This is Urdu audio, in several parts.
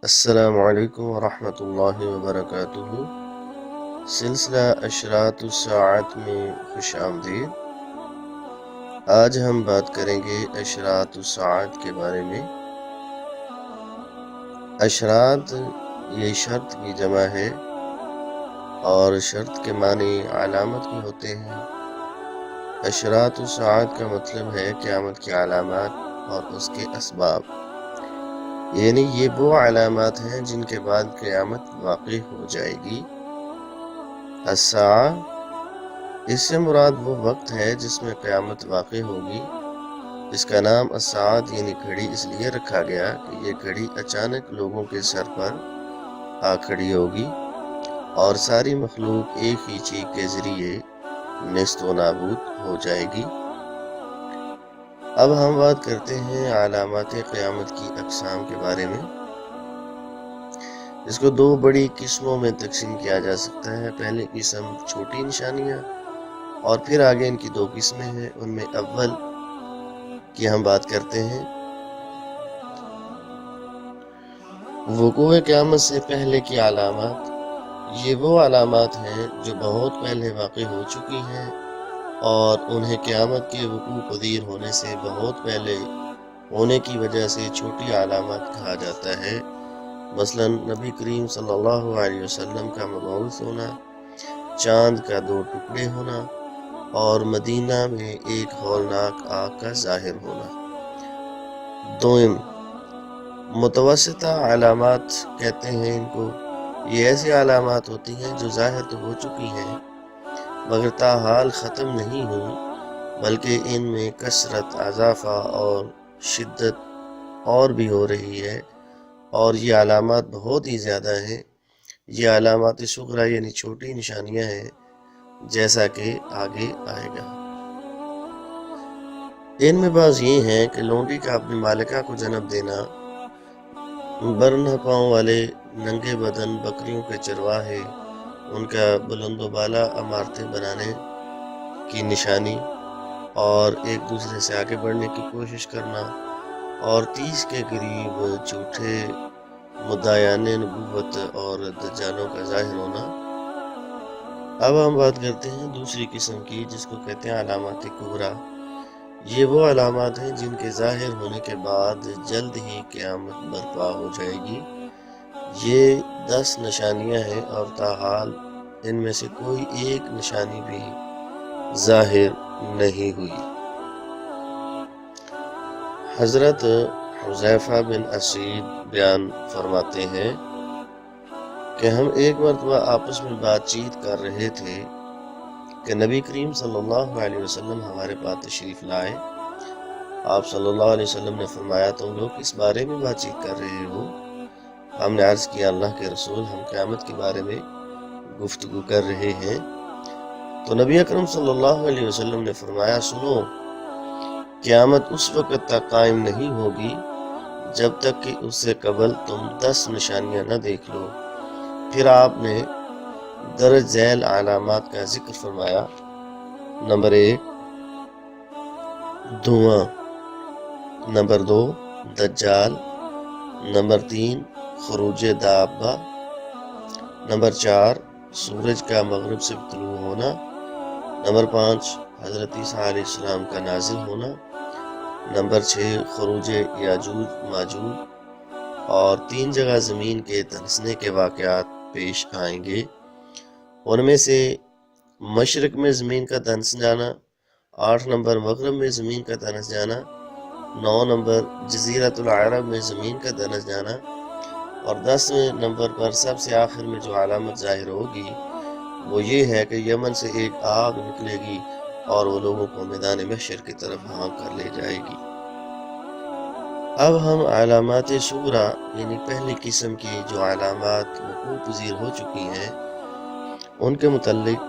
السلام علیکم ورحمۃ اللہ وبرکاتہ۔ سلسلہ اشراط الساعت میں خوش آمدید۔ آج ہم بات کریں گے اشراط الساعت کے بارے میں۔ اشراط یہ شرط کی جمع ہے اور شرط کے معنی علامت بھی ہوتے ہیں۔ اشراط الساعت کا مطلب ہے قیامت کی علامات اور اس کے اسباب، یعنی یہ وہ علامات ہیں جن کے بعد قیامت واقع ہو جائے گی۔ الساعہ، اس سے مراد وہ وقت ہے جس میں قیامت واقع ہوگی۔ اس کا نام الساعت یعنی گھڑی اس لیے رکھا گیا کہ یہ گھڑی اچانک لوگوں کے سر پر آ کھڑی ہوگی اور ساری مخلوق ایک ہی چیخ کے ذریعے نیست و نابود ہو جائے گی۔ اب ہم بات کرتے ہیں علامات قیامت کی اقسام کے بارے میں۔ اس کو دو بڑی قسموں میں تقسیم کیا جا سکتا ہے۔ پہلی قسم چھوٹی نشانیاں اور پھر آگے ان کی دو قسمیں ہیں۔ ان میں اول کی ہم بات کرتے ہیں۔ وقوع قیامت سے پہلے کی علامات، یہ وہ علامات ہیں جو بہت پہلے واقع ہو چکی ہیں اور انہیں قیامت کے وقوع پذیر ہونے سے بہت پہلے ہونے کی وجہ سے چھوٹی علامات کہا جاتا ہے۔ مثلا نبی کریم صلی اللہ علیہ وسلم کا مبعوث ہونا، چاند کا دو ٹکڑے ہونا اور مدینہ میں ایک ہولناک آگ کا ظاہر ہونا۔ دوم، متوسطہ علامات کہتے ہیں ان کو۔ یہ ایسی علامات ہوتی ہیں جو ظاہر تو ہو چکی ہیں مگر تاحال ختم نہیں ہوئی، بلکہ ان میں کثرت، اضافہ اور شدت اور بھی ہو رہی ہے، اور یہ علامات بہت ہی زیادہ ہیں۔ یہ علامات صغریٰ یعنی چھوٹی نشانیاں ہیں، جیسا کہ آگے آئے گا۔ ان میں بعض یہ ہیں کہ لونڈی کا اپنی مالکہ کو جنم دینا، برنہ پاؤں والے ننگے بدن بکریوں کے چرواہے، ان کا بلند و بالا عمارتیں بنانے کی نشانی اور ایک دوسرے سے آگے بڑھنے کی کوشش کرنا، اور 30 کے قریب جھوٹے مدعیان نبوت اور دجالوں کا ظاہر ہونا۔ اب ہم بات کرتے ہیں دوسری قسم کی، جس کو کہتے ہیں علامات کبریٰ۔ یہ وہ علامات ہیں جن کے ظاہر ہونے کے بعد جلد ہی قیامت برپا ہو جائے گی۔ یہ 10 نشانیاں ہیں اور تاحال ان میں سے کوئی ایک نشانی بھی ظاہر نہیں ہوئی۔ حضرت حذیفہ بن اسید بیان فرماتے ہیں کہ ہم ایک مرتبہ آپس میں بات چیت کر رہے تھے کہ نبی کریم صلی اللہ علیہ وسلم ہمارے پاس تشریف لائے۔ آپ صلی اللہ علیہ وسلم نے فرمایا، تم لوگ کس بارے میں بات چیت کر رہے ہو؟ ہم نے عرض کیا، اللہ کے رسول، ہم قیامت کے بارے میں گفتگو کر رہے ہیں۔ تو نبی اکرم صلی اللہ علیہ وسلم نے فرمایا، سنو، قیامت اس وقت تک قائم نہیں ہوگی جب تک کہ اس سے قبل تم 10 نشانیاں نہ دیکھ لو۔ پھر آپ نے درج ذیل علامات کا ذکر فرمایا۔ نمبر 1، دھواں۔ نمبر 2، دجال۔ نمبر 3، خروج دابہ۔ نمبر 4، سورج کا مغرب سے طلوع ہونا۔ نمبر 5، حضرت عیسیٰ علیہ السلام کا نازل ہونا۔ نمبر 6، خروج یاجوج ماجوج، اور 3 جگہ زمین کے دھنسنے کے واقعات پیش آئیں گے۔ ان میں سے مشرق میں زمین کا دھنس جانا، 8 نمبر مغرب میں زمین کا دھنس جانا، 9 نمبر جزیرۃ العرب میں زمین کا دھنس جانا، اور 10ویں نمبر پر سب سے آخر میں جو علامت ظاہر ہوگی وہ یہ ہے کہ یمن سے ایک آگ نکلے گی اور وہ لوگوں کو میدان محشر کی طرف ہانک کر لے جائے گی۔ اب ہم علامات صغریٰ یعنی پہلی قسم کی جو علامات وقوع پذیر ہو چکی ہیں ان کے متعلق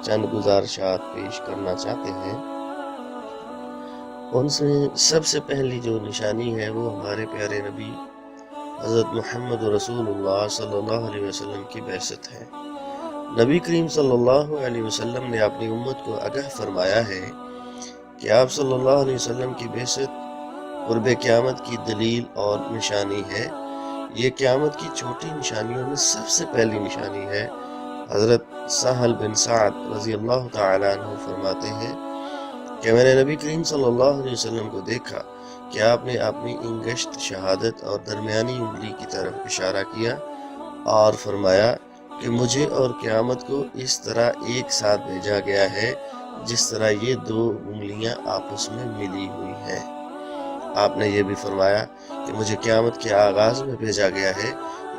چند گزارشات پیش کرنا چاہتے ہیں۔ ان سے سب سے پہلی جو نشانی ہے وہ ہمارے پیارے نبی حضرت محمد رسول اللہ صلی اللہ علیہ وسلم کی بعثت ہے۔ نبی کریم صلی اللہ علیہ وسلم نے اپنی امت کو آگاہ فرمایا ہے کہ آپ صلی اللہ علیہ وسلم کی بعثت قرب قیامت کی دلیل اور نشانی ہے۔ یہ قیامت کی چھوٹی نشانیوں میں سب سے پہلی نشانی ہے۔ حضرت سہل بن سعد رضی اللہ تعالیٰ عنہ فرماتے ہیں کہ میں نے نبی کریم صلی اللہ علیہ وسلم کو دیکھا کہ آپ نے اپنی انگشت شہادت اور درمیانی انگلی کی طرف اشارہ کیا اور فرمایا کہ مجھے اور قیامت کو اس طرح ایک ساتھ بھیجا گیا ہے جس طرح یہ دو انگلیاں آپس میں ملی ہوئی ہیں۔ آپ نے یہ بھی فرمایا کہ مجھے قیامت کے آغاز میں بھیجا گیا ہے۔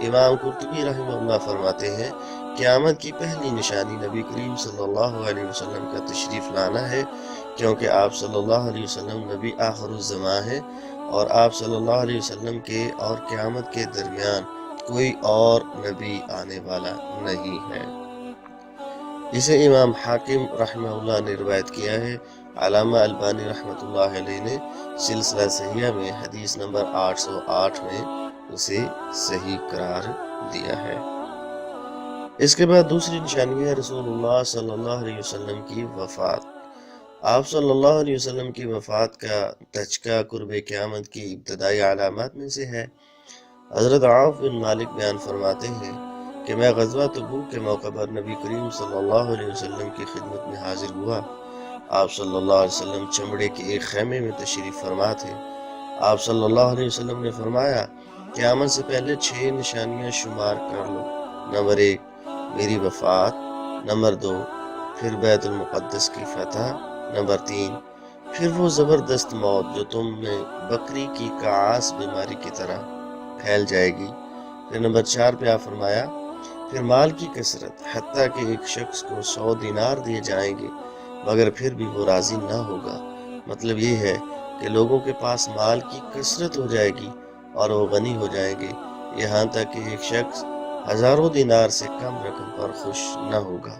امام قرطبی رحمہ اللہ فرماتے ہیں قیامت کی پہلی نشانی نبی کریم صلی اللہ علیہ وسلم کا تشریف لانا ہے، کیونکہ آپ صلی اللہ علیہ وسلم نبی آخر الزمان ہیں اور آپ صلی اللہ علیہ وسلم کے اور قیامت کے درمیان کوئی اور نبی آنے والا نہیں ہے۔ اسے امام حاکم رحمہ اللہ نے روایت کیا ہے۔ علامہ البانی رحمۃ اللہ علیہ نے سلسلہ صحیحہ میں حدیث نمبر 808 میں اسے صحیح قرار دیا ہے۔ اس کے بعد دوسری نشانی ہے رسول اللہ صلی اللہ علیہ وسلم کی وفات۔ آپ صلی اللہ علیہ وسلم کی وفات کا دھچکا قرب قیامت کی ابتدائی علامات میں سے ہے۔ حضرت عوف بن مالک بیان فرماتے ہیں کہ میں غزوہ تبوک کے موقع پر نبی کریم صلی اللہ علیہ وسلم کی خدمت میں حاضر ہوا۔ آپ صلی اللہ علیہ وسلم چمڑے کے ایک خیمے میں تشریف فرما تھے۔ آپ صلی اللہ علیہ وسلم نے فرمایا قیامت سے پہلے 6 نشانیاں شمار کر لو۔ نمبر 1 میری وفات، نمبر 2 پھر بیت المقدس کی فتح، نمبر 3 پھر وہ زبردست موت جو تم میں بکری کی کعاس بیماری کی طرح پھیل جائے گی، پھر نمبر 4 پہ آپ فرمایا پھر مال کی کثرت، حتیٰ کہ ایک شخص کو 100 دینار دیے جائیں گے مگر پھر بھی وہ راضی نہ ہوگا۔ مطلب یہ ہے کہ لوگوں کے پاس مال کی کثرت ہو جائے گی اور وہ غنی ہو جائیں گے، یہاں تک کہ ایک شخص ہزاروں دینار سے کم رقم پر خوش نہ ہوگا۔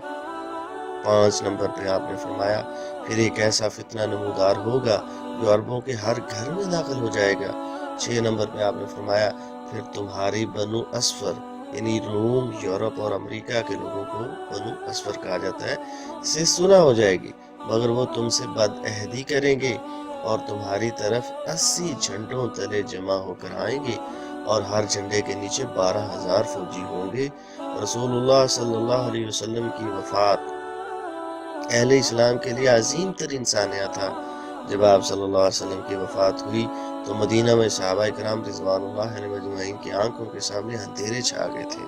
5 نمبر پہ آپ نے فرمایا پھر ایک ایسا فتنہ نمودار ہوگا جو عربوں کے ہر گھر میں داخل ہو جائے گا۔ 6 نمبر پہ آپ نے فرمایا پھر تمہاری بنو اسفر یعنی روم، یورپ اور امریکہ کے لوگوں کو بنو اسفر کہا جاتا ہے سے صلح ہو جائے گی، مگر وہ تم سے بد عہدی کریں گے اور تمہاری طرف 80 جھنڈوں تلے جمع ہو کر آئیں گے اور ہر جھنڈے کے نیچے 12,000 فوجی ہوں گے۔ رسول اللہ صلی اللہ علیہ وسلم کی وفات اہل اسلام کے لیے عظیم ترین سانحہ تھا۔ جب آپ صلی اللہ علیہ وسلم کی وفات ہوئی تو مدینہ میں صحابہ کرام رضوان اللہ علیہم اجمعین کی آنکھوں کے سامنے اندھیرے چھا گئے تھے۔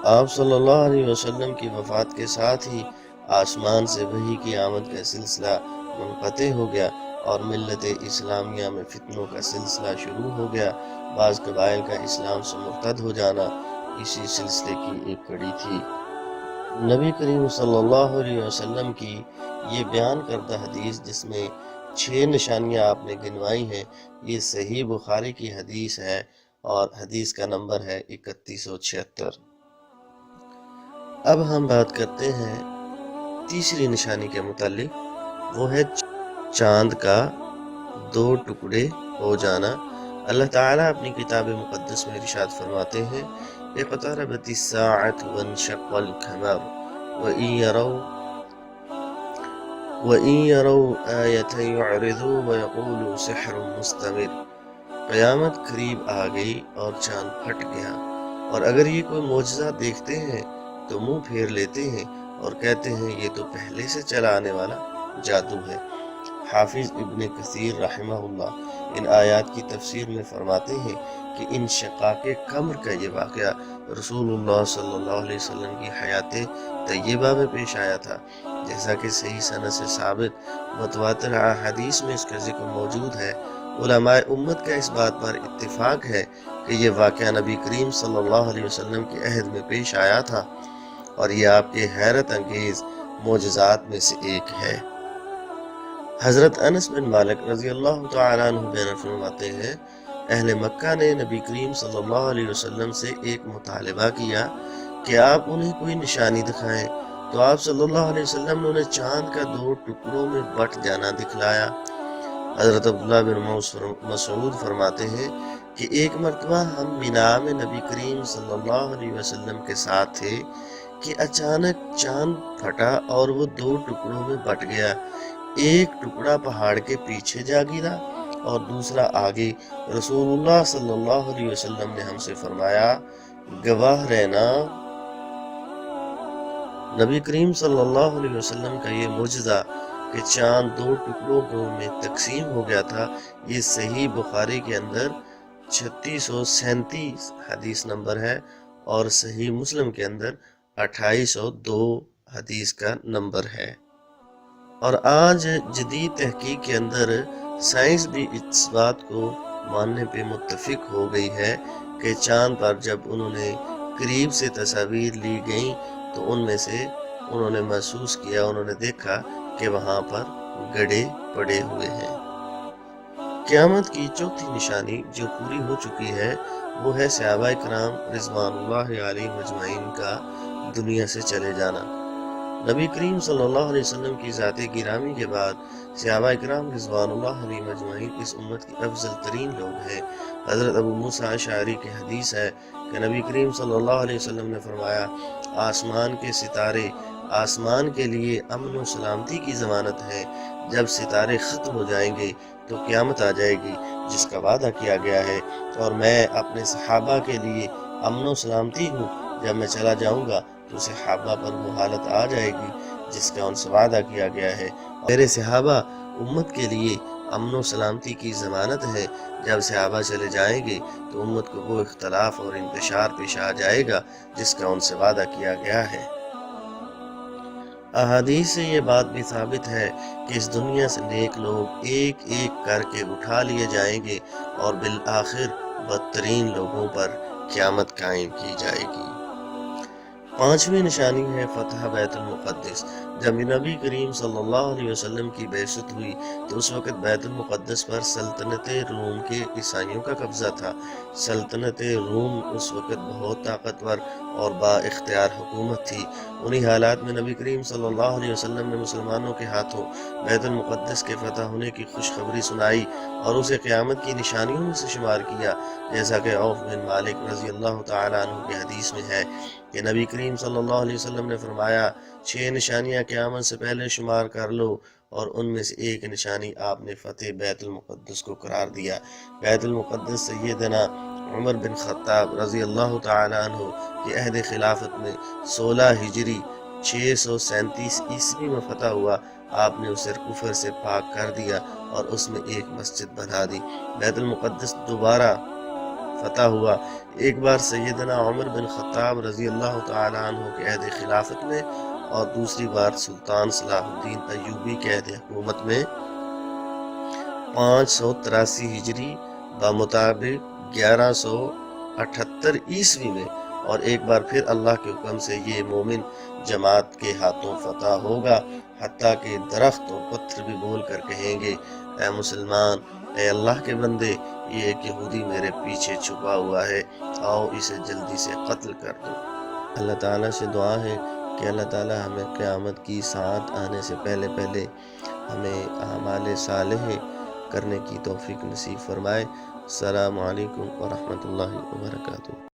آپ صلی اللہ علیہ وسلم کی وفات کے ساتھ ہی آسمان سے وحی کی آمد کا سلسلہ منقطع ہو گیا اور ملت اسلامیہ میں فتنوں کا سلسلہ شروع ہو گیا۔ بعض قبائل کا اسلام سے مرتد ہو جانا اسی سلسلے کی ایک کڑی تھی۔ نبی کریم صلی اللہ علیہ وسلم کی یہ بیان کردہ حدیث جس میں 6 نشانیاں آپ نے گنوائی ہیں، یہ صحیح بخاری کی حدیث ہے اور حدیث کا نمبر ہے 3176۔ اب ہم بات کرتے ہیں تیسری نشانی کے متعلق، وہ ہے چاند کا 2 ٹکڑے ہو جانا۔ اللہ تعالیٰ اپنی کتاب مقدس میں ارشاد فرماتے ہیں اقتربت الساعة وانشق القمر وإن يروا آية يعرضوا ويقولوا سحر مستمر۔ قیامت قریب آ گئی اور چاند پھٹ گیا، اور اگر یہ کوئی معجزہ دیکھتے ہیں تو منہ پھیر لیتے ہیں اور کہتے ہیں یہ تو پہلے سے چلا آنے والا جادو ہے۔ حافظ ابن کثیر رحمہ اللہ ان آیات کی تفسیر میں فرماتے ہیں کہ انشقاق قمر کا یہ واقعہ رسول اللہ صلی اللہ علیہ وسلم کی حیات طیبہ میں پیش آیا تھا، جیسا کہ صحیح سند سے ثابت متواتر احادیث میں اس کا ذکر موجود ہے۔ علماء امت کا اس بات پر اتفاق ہے کہ یہ واقعہ نبی کریم صلی اللہ علیہ وسلم کے عہد میں پیش آیا تھا اور یہ آپ کے حیرت انگیز معجزات میں سے ایک ہے۔ حضرت انس بن مالک رضی اللہ تعالیٰ عنہ بیان فرماتے ہیں اہل مکہ نے نبی کریم صلی اللہ علیہ وسلم سے ایک مطالبہ کیا کہ آپ انہیں کوئی نشانی دکھائیں، تو آپ صلی اللہ علیہ وسلم نے انہیں چاند کا 2 ٹکڑوں میں بٹ جانا دکھلایا۔ حضرت عبداللہ بن مسعود فرماتے ہیں کہ ایک مرتبہ ہم مینا میں نبی کریم صلی اللہ علیہ وسلم کے ساتھ تھے کہ اچانک چاند پھٹا اور وہ 2 ٹکڑوں میں بٹ گیا۔ ایک ٹکڑا پہاڑ کے پیچھے جا گرا اور دوسرا آگے رسول اللہ صلی اللہ علیہ وسلم نے ہم سے فرمایا گواہ رہنا۔ نبی کریم صلی اللہ علیہ وسلم کا یہ معجزہ کہ چاند 2 ٹکڑوں میں تقسیم ہو گیا تھا، یہ صحیح بخاری کے اندر 3637 حدیث نمبر ہے اور صحیح مسلم کے اندر 2802 حدیث کا نمبر ہے۔ اور آج جدید تحقیق کے اندر سائنس بھی اس بات کو ماننے پہ متفق ہو گئی ہے کہ چاند پر جب انہوں نے قریب سے تصاویر لی گئیں تو ان میں سے انہوں نے محسوس کیا، انہوں نے دیکھا کہ وہاں پر گڑھے پڑے ہوئے ہیں۔ قیامت کی چوتھی نشانی جو پوری ہو چکی ہے وہ ہے صحابہ کرام رضوان اللہ علیہم اجمعین کا دنیا سے چلے جانا۔ نبی کریم صلی اللہ علیہ وسلم کی ذات گرامی کے بعد صحابہ کرام رضوان اللہ علیہم اجمعین اس امت کی افضل ترین لوگ ہیں۔ حضرت ابو موسیٰ اشعری کی حدیث ہے کہ نبی کریم صلی اللہ علیہ وسلم نے فرمایا آسمان کے ستارے آسمان کے لیے امن و سلامتی کی ضمانت ہے، جب ستارے ختم ہو جائیں گے تو قیامت آ جائے گی جس کا وعدہ کیا گیا ہے، اور میں اپنے صحابہ کے لیے امن و سلامتی ہوں، جب میں چلا جاؤں گا تو صحابہ پر وہ حالت آ جائے گی جس کا ان سے وعدہ کیا گیا ہے۔ میرے صحابہ امت کے لیے امن و سلامتی کی ضمانت ہے، جب صحابہ چلے جائیں گے تو امت کو وہ اختلاف اور انتشار پیش آ جائے گا جس کا ان سے وعدہ کیا گیا ہے۔ احادیث سے یہ بات بھی ثابت ہے کہ اس دنیا سے نیک لوگ ایک ایک کر کے اٹھا لیے جائیں گے اور بالآخر بدترین لوگوں پر قیامت قائم کی جائے گی۔ پانچویں نشانی ہے فتح بیت المقدس۔ جب نبی کریم صلی اللہ علیہ وسلم کی بعثت ہوئی تو اس وقت بیت المقدس پر سلطنت روم کے عیسائیوں کا قبضہ تھا۔ سلطنت روم اس وقت بہت طاقتور اور با اختیار حکومت تھی۔ انہی حالات میں نبی کریم صلی اللہ علیہ وسلم نے مسلمانوں کے ہاتھوں بیت المقدس کے فتح ہونے کی خوشخبری سنائی اور اسے قیامت کی نشانیوں میں سے شمار کیا، جیسا کہ عوف بن مالک رضی اللہ تعالیٰ عنہ کی حدیث میں ہے کہ نبی کریم صلی اللہ علیہ وسلم نے فرمایا 6 نشانیاں قیامت سے پہلے شمار کر لو، اور ان میں سے ایک نشانی آپ نے فتح بیت المقدس کو قرار دیا۔ بیت المقدس سیدنا عمر بن خطاب رضی اللہ تعالیٰ عنہ کی عہد خلافت میں 16 ہجری 637 عیسوی میں فتح ہوا۔ آپ نے اسے کفر سے پاک کر دیا اور اس میں ایک مسجد بنا دی۔ بیت المقدس دوبارہ فتح ہوا، ایک بار سیدنا عمر بن خطاب رضی اللہ تعالیٰ عنہ کے عہد خلافت میں اور دوسری بار سلطان صلاح الدین ایوبی کے عہد حکومت میں 583 ہجری بمطابق 1178 عیسوی میں، اور ایک بار پھر اللہ کے حکم سے یہ مومن جماعت کے ہاتھوں فتح ہوگا، حتیٰ کہ درخت اور پتھر بھی بول کر کہیں گے اے مسلمان، اے اللہ کے بندے، یہ ایک یہودی میرے پیچھے چھپا ہوا ہے، آؤ اسے جلدی سے قتل کر دو۔ اللہ تعالیٰ سے دعا ہے کہ اللہ تعالیٰ ہمیں قیامت کی ساعت آنے سے پہلے ہمیں اعمال صالح کرنے کی توفیق نصیب فرمائے۔ السلام علیکم ورحمۃ اللہ وبرکاتہ۔